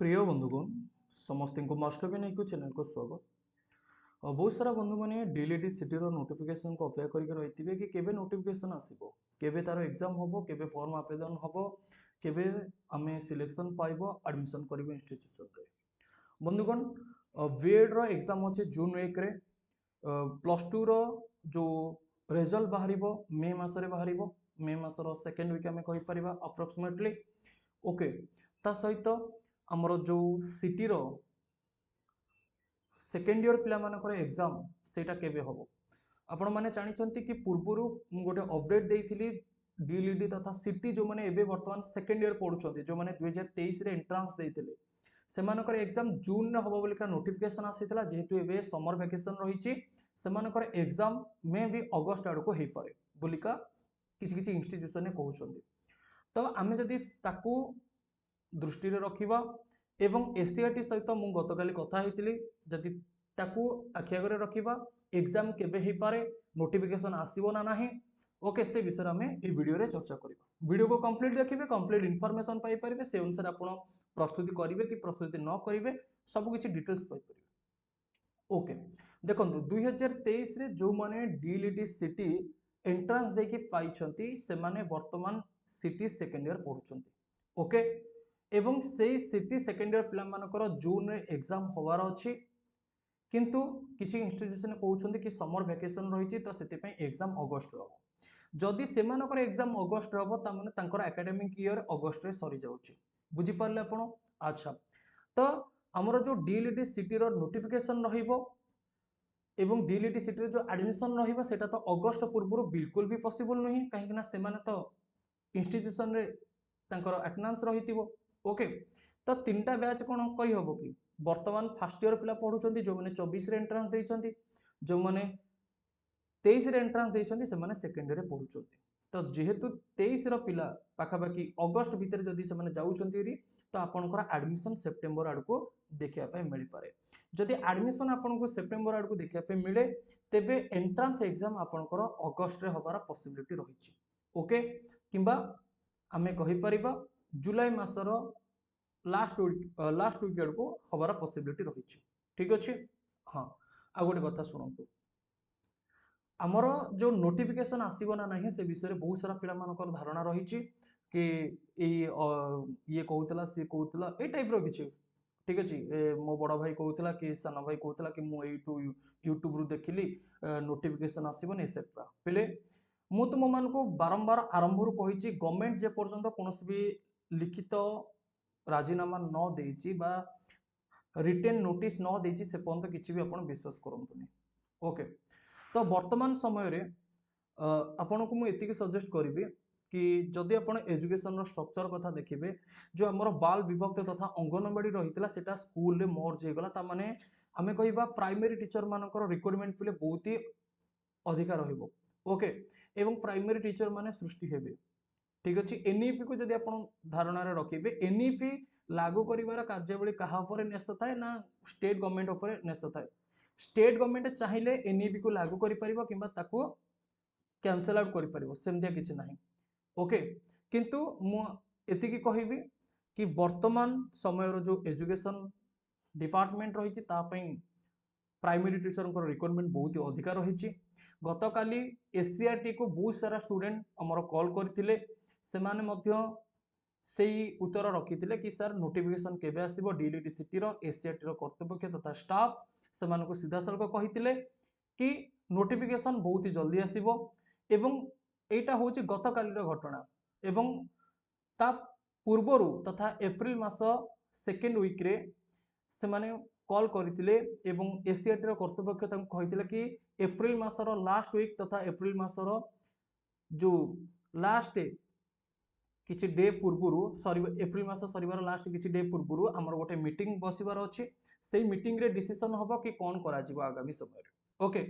प्रिय बंधुगण समस्त को मास्टर नहीं को चैनल को स्वागत। बहुत सारा बंधु मैंने डीएलएडी सिटी नोटिफिकेशन को अपेक्षा करके रही कि केवे नोटिफिकेशन आसीबो, केवे तार एग्जाम होबो, केवे फॉर्म आवेदन होबो, केवे आमे सिलेक्शन पाइबो एडमिशन करिबो इंस्टीट्यूशन रे। बंधुगण बीएड रो एग्जाम अछि जून 1 रे, प्लस 2 रो जो रिजल्ट बाहरिबो मे मासरे बाहरिबो, मे मासर सेकेंड वीक आमे कहि परिबा अप्रोक्सीमेटली। ओके, ता सहित हमरो जो सिटी रो सेकेंड इयर पिला मानकर एग्जाम सेटा केबे होबो आपण माने जानिछंती कि पूर्वरु मु गोटे अपडेट देइथिली डीएलईडी तथा सिटी जो माने एबे वर्तमान सेकेंड इयर पढुछंती जो माने 2023 रे एंट्रेंस देइथिले सेमानकर एग्जाम जून रे होबो बोलिका नोटिफिकेशन आसीतला। जेहेतु एबे समर वैकेशन रहिछि सेमानकर एग्जाम मे भी अगस्त आड़ को हेइ पारे बोलिका किछि किछि इंस्टीट्यूशन ने कहउछंती। तो आमे जदि ताकू दृष्टि रे रखिबा एवं एसीआरटी सहित मु गतकाली कथा हेतिली जदि ताकू आखि आगरे रखिबा एग्जाम केबे हेइ पारे, नोटिफिकेशन आसीबो ना नाही, ओके से विषय में ये वीडियो रे चर्चा करिबा। वीडियो को कंप्लीट देखिबे, कंप्लीट इन्फॉर्मेशन पाई परिबे, से अनुसार आपण प्रस्तुति करिवे कि प्रस्तुति न करिवे सब किछि डिटेल्स पाई परिबे। ओके देखंतु 2023 रे जो माने डीएलईडी सिटी एंट्रेंस देकी पाइछंती से माने वर्तमान सिटी सेकेंड ईयर पढुछंती। ओके, एवं से सिटी सेकेंड ईयर पिला मानकर जून रे एग्जाम होवार अछि, किंतु किछि इंस्टीट्यूशन कहउछंती कि समर वैकेशन रहिछि तो सेति पय एग्जाम अगस्त रे हो। जदि से मानकर एग्जाम अगस्त रे हो ता माने तांकर एकेडमिक ईयर अगस्त रे सरी जाउछि। बुझि पारले आपण? अच्छा, तो हमरो जो डीएलईडी सिटी रो नोटिफिकेशन रहिबो एवं डीएलईडी सिटी रो जो एडमिशन रहिबो सेटा तो अगस्त पूर्व बिल्कुल भी पॉसिबल नहीं, कहीं ना से माने तो इंस्टीट्यूशन रे तांकर अटेंडेंस रहितिबो। ओके, तो तीनटा बैच कोन करि हबो कि वर्तमान फर्स्ट ईयर पिला पढुचंती जो माने 24 रे एंट्रेंस देइचंती, जो माने 23 रे एंट्रेंस देइचंती से माने सेकेंड ईयर रे पढुचंती। तो जेहेतु 23 रो पिला पाखापाखि अगस्त भीतर जदि से माने जाउचंती री तो आपनकर एडमिशन सेप्टेम्बर आड़ को देखिया पे मिल पारे। जदि एडमिशन आपन को सेप्टेम्बर आड़ को देखिया पे मिले तेबे एंट्रेंस एग्जाम आपनकर अगस्त रे होबार पॉसिबिलिटी रहिछि। ओके, किंबा आमे कहि परिबा जुलाई मासर लास्ट वीक आड़ को होबार पॉसिबिलिटी रहिछि। ठीक अछि? हां, आ गोटे कथा सुनंतु, आमर जो नोटिफिकेशन आसीबो ना नहीं से विषय बहुत सारा पिला मानकर धारणा रहिछि कि ये कहउतला से कहउतला ए टाइप रो किछि। ठीक अछि, मो बड़ भाई कहउतला कि साना भाई कहउतला कि मु एटू यूट्यूब रु देखिली नोटिफिकेशन आसीबो नै सेप्रा पले मु तुम मान को बारंबार आरंभ रु कहिछि गवर्नमेंट जे पर्यंत कोनोसी भी लिखित राजीनामा न देइछि बा रिटेन नोटिस न देइछि से पर्यंत किछि भी आपण विश्वास करंतुनी। ओके, तो वर्तमान समय रे आपण को मु एतिके सजेस्ट करिवि कि जदि आपण एजुकेशन रो स्ट्रक्चर कथा देखिबे जो हमर बाल विभक्त तथा अंगनवाड़ी रहितला सेटा स्कूल रे मर्ज हे गला, ता माने आमे कहिबा प्राइमरी टीचर मानकर रिक्वायरमेंट फिले बहुत ही अधिकार रहिबो। ओके, एवं प्राइमरी टीचर माने सृष्टि हेबे। ठीक अछि, एनईपी को जदि आपण धारणा रे रखिबे एनईपी लागू करिवार कार्यावली कहा ऊपर न्यस्त थाए ना स्टेट गवर्नमेंट ऊपर न्यस्त थाए। स्टेट गवर्नमेंट चाहिले एनईपी को लागू करि परिबो किंबा ताको कैंसल आउट करि परिबो, सेमथिया किछि नाही। ओके, किंतु मु एतिकी कहिबी कि वर्तमान समय रो जो एजुकेशन डिपार्टमेंट रहिछि ता पई प्राइमरी टीचर को रिक्वायरमेंट बहुत ही अधिकार रहिछि। गतकाली एसीआरटी को बहुत सारा स्टूडेंट हमर कॉल करथिले, सेमाने मध्य सेही उत्तर रखिथिले कि सर नोटिफिकेशन केबे आसीबो डीएलईडी सिटी रो एसीआरटी रो कर्तव्य तथा स्टाफ सेमान को सीधा सल्क कहिथिले कि नोटिफिकेशन बहुत ही जल्दी आसीबो एवं एटा होछि गतकाली रो घटना एवं ता पूर्वरु तथा एप्रिल मास सेकेंड वीक रे सेमाने कॉल करथिले एवं एसीआरटी रो कर्तव्य तांको कहिथिले कि एप्रिल मासर लास्ट वीक तथा एप्रिल मासर जो लास्ट किछि डे पूर्वरु सरी एप्रिल मास सरीबार लास्ट किछि डे पूर्वरु हमर गोटे मीटिंग बसिबार अछि। सेही मीटिंग रे डिसीजन हबो कि कोन करा जिवो आगामी समय रे। ओके,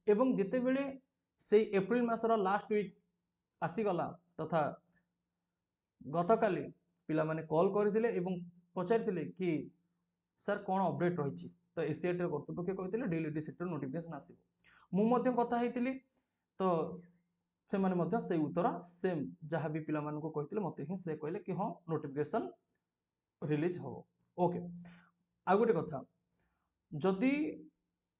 एवं जेते बेले सेही एप्रिल मासर लास्ट वीक आसी गला तथा गतकाली पिला माने कॉल करथिले एवं पचारथिले कि सर कोन अपडेट रहिछि, तो एसीआरटी रो कर्तव्य कहिथिले डीएलईडी सेक्टर नोटिफिकेशन आसीबो। मु मध्य कथा हेतिली तो से माने मध्य से उत्तर सेम जहां भी पिला मान को कहिथिले मते ही से कहले कि हां नोटिफिकेशन रिलीज हो। ओके आ गोटे कथा जदि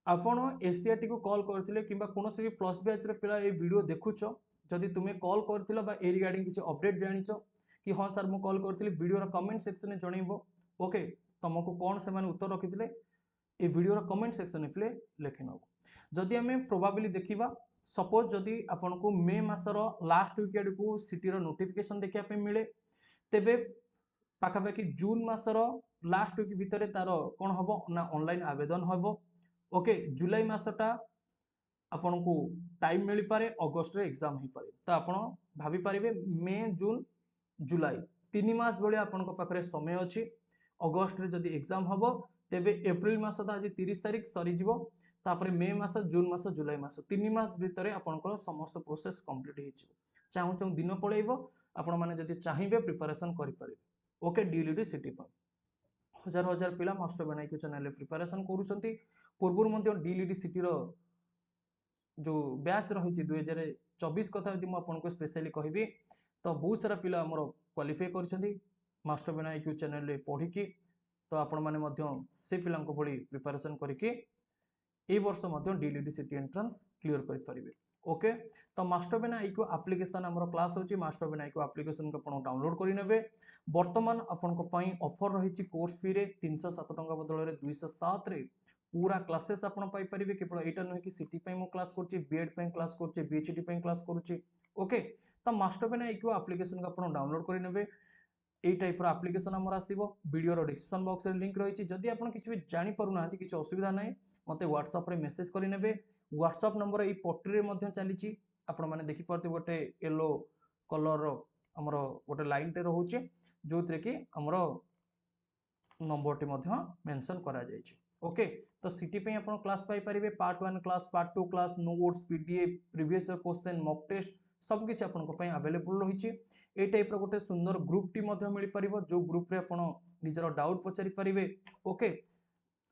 आपण एसीआरटी को कॉल करथिले किबा कोनोसी भी प्लस बैच रे पिला ए वीडियो देखुछ जदि तुमे कॉल करथिलो बा ए रिगार्डिंग किछि अपडेट जानिछ कि हां सर मु कॉल करथिली वीडियो रो कमेंट सेक्शन में जणैबो ओके तुमको कोन से माने उत्तर रखिथिले ए वीडियो रो कमेंट सेक्शन में फिले लेखिनो जदि हमें प्रोबेबिली देखिबा सपोज जदि आपन को मे मासर लास्ट वीकेड को सिटी रो नोटिफिकेशन देखिया पे मिले तेबे पाखापाखि जून मासर लास्ट वीक भितर तार कौन हम ना ऑनलाइन आवेदन हम ओके जुलाई मसटा आपन को टाइम मिल पारे अगस्त रे एग्जाम हो पारे तो आपन भाभी पारे मे जून जुलाई 3 मास भाई आपन पाखे समय अच्छी अगस्त रे जदि एग्जाम हम तेबे एप्रिल मास तो आज 30 तारिख सरीज तापर मे मास जून मास जुलाई मास 3 मास भितर आपनकर समस्त प्रोसेस कंप्लीट हो चाहूँ चाहूँ दिन पलैब आपण मैंने जदि चाहिए प्रिपरेशन करें ओके डीएलईडी सिटी हजार हजार पिला मास्टर बनाई चैनल प्रिपरेशन करूछंती पूर्व डीएलईडी सिटी रो जो बैच रही 2024 कथा यदि मुझे स्पेशली कहबी तो बहुत सारा पिला आमर क्वालिफाई कर मास्टर बनाई चैनल पढ़ी तो आपण मैंने से पिला भली प्रिपरेशन करके ए वर्ष डीएलईडी सिटी एंट्रेंस क्लियर करेंगे ओके तो मास्टर बेना आईक्यू एप्लिकेशन आमर क्लास होची मास्टर बेना आईक्यू एप्लिकेशन को आपण डाउनलोड करेंगे बर्तमान आपन ऑफर रही कोर्स फी रे 307 टंका बदल में 207 रे पूरा क्लासेस आपन पाई परिबे केवल एटा नुहे कि सिटी पे मु क्लास करछि बीएड पे क्लास करछि बीएचडी पे क्लास करछि ओके तो मास्टर बेना आईक्यू एप्लिकेशन को आपण डाउनलोड करेंगे ए टाइप रो एप्लिकेशन हमर आसीबो वीडियो रो डिस्क्रिप्शन बॉक्स रे लिंक रही जदि आपण किछि भी जानि परु नाहति किछि असुविधा नै मते व्हाट्सएप रे मैसेज करि नेबे व्हाट्सएप नंबर ए पट्टी रे मध्य चलीछि आपण माने देखि परते गोटे येलो कलर रो हमर गोटे लाइन टे रहउछि जोतरे कि हमर नंबर टे मध्य मेंशन करा जायछि ओके तो सिटी पे आपण क्लास पाई परिबे part 1 class part 2 class notes PDF previous question mock test सब किछि आपण को पई अवेलेबल रहिछि ए टाइप रो गोटे सुंदर ग्रुप टी मध्य मिल परिबो जो ग्रुप रे आपण निजर डाउट पचारि परिबे ओके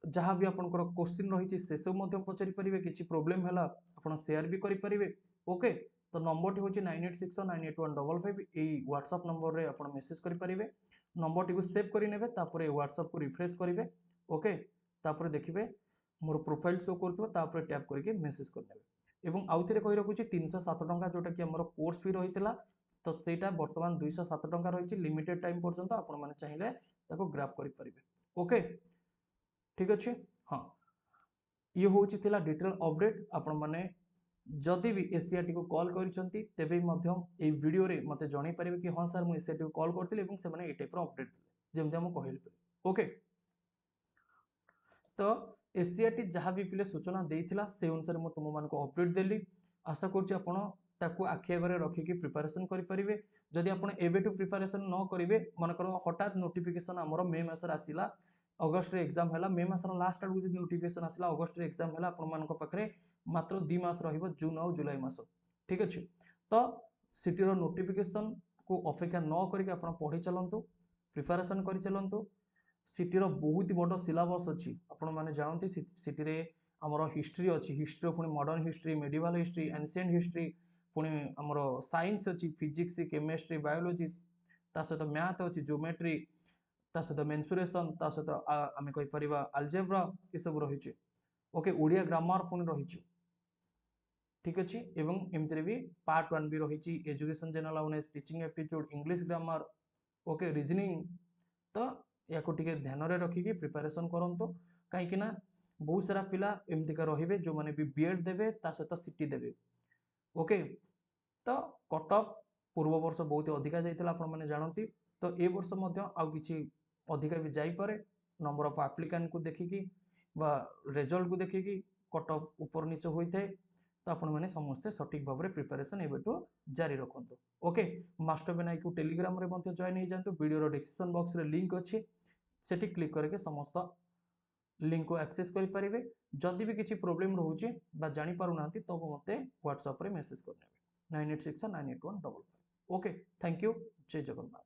जहाँ भी आपनकर क्वेश्चन रही से सब मध्य पचारि परिबे किछि प्रॉब्लम हला आपण शेयर भी करि परिबे ओके तो नंबर टी होछि 9861981555 ए व्हाट्सएप नंबर रे आपण मेसेज करि परिबे नंबर टी को सेव करि नेबे तापर व्हाट्सएप को रिफ्रेश करिवे ओके तापर देखिबे मोर प्रोफाइल शो करथबो तापर टैप करके मेसेज कर नेबे एवं आउथरे कहि रखुछि 307 टंका जोटा कि हमर कोर्स फी रहितला तो सेटा वर्तमान 207 टंका रही लिमिटेड टाइम पर्यंत आपण माने चाहिए ताको ग्रैब करि परिबे ओके ठीक अच्छे हाँ ये हूँ डिटेल अपडेट आपण मैंने जदि भी एसीआरटी को कॉल करिसेंती तेबे मध्य ए वीडियो रे मते जणाई परिबे कि हाँ सर मु एसीआरटी को कॉल करथिले एवं से माने ए टाइप रो अपडेट दिले जेमते हम कहले ओके तो एसीआरटी जहाँ भी पिले सूचना देइथिला से अनुसार मु तुम मान को अपडेट देली आशा करछि आपण ताकू आखि आगे रखिकी प्रिपरेशन करेंगे जदि आप एवेठू प्रिपरेशन न करेंगे मनकर हठात नोटिफिकेशन आमर मे मसर आसला अगस्ट रे एग्जाम है मे मसर लास्ट आड़ जो नोटिफिकेशन आसला अगस्ट रे एग्जाम है पाखे मात्र 2 मास रहिबो जून और जुलाई मास ठीक अच्छे तो सिटी नोटिफिकेशन को अपेक्षा न करके आप पढ़ी चलतु प्रिपरेशन कर चलतु सिटी बहुत बड़ सिलेबस अच्छी आपण मैंने जानते सिटी रे आमर हिस्ट्री अच्छी हिस्ट्री पुणी modern history medieval history ancient history पुणी आमर साइंस अच्छी फिजिक्स केमिस्ट्री बायोलोजी ता सहित मैथ अच्छी ज्योमेट्री ता सहित मेंसुरेशन ता सहित आम कहीपर आलजेब्रा ये सब रही ओके ओडिया ग्रामर पुणी रही ठीक अच्छे एवं एमती भी पार्ट 1 भी रही education general awareness teaching aptitude English grammar okay reasoning तो या ध्यान में रखिकी प्रिपरेशन करंतु कहीं बहुत सारा पिला एमतीका रहिबे जो माने भी बीएड देवे ता सहित सिटी देवे ओके तो कट ऑफ पूर्व वर्ष बहुत अधिका जाइतिला आपण माने जानती तो ए वर्ष मध्य आउ किछि अधिका भी जाई पारे नंबर ऑफ एप्लिकेंट को देखिकी बा रिजल्ट को देखिकी कट ऑफ ऊपर नीचे होई थाए तो आपण माने समस्त सटीक भाव में प्रिपरेशन एबेटू जारी रखंतु ओके मास्टर बेनाई को टेलीग्राम रे मध्य जॉइन हो जांतु वीडियो रो डिस्क्रिप्शन बॉक्स रे लिंक अछि सेठी क्लिक करके समस्त लिंक को एक्सेस करि परिबे जदि भी किछि प्रॉब्लम रहउछि बा जानि पारु नांती तो मते व्हाट्सएप रे मैसेज करनेबे 9861981555 ओके थैंक यू जय जगन्नाथ।